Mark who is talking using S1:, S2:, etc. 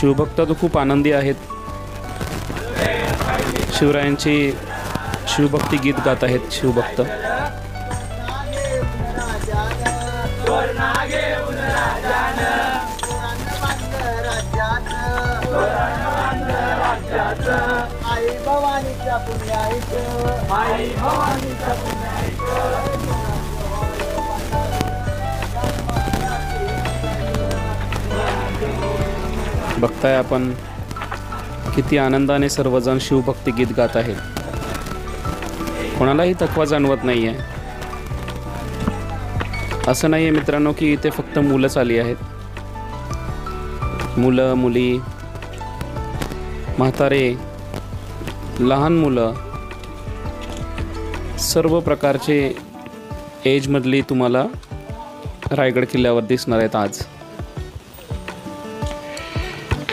S1: शिवभक्त तर खूप आनंदी आहेत. शिवरायांची शिवभक्ती गीत गात आहेत शिवभक्त.
S2: आई भवानीच्या पुण्याईचं, आई भवानीच्या पुण्याईचं.
S1: बघताय आपण किती आनंदाने सर्वजण शिवभक्ती गीत गात आहेत. कोणालाही थकवा जाणवत नाही आहे. असं नाही आहे मित्रांनो की इथे फक्त मुलंच आली आहेत. मुलं, मुली, म्हातारे, लहान मुलं, सर्व प्रकारचे एजमधली तुम्हाला रायगड किल्ल्यावर दिसणार आहेत आज.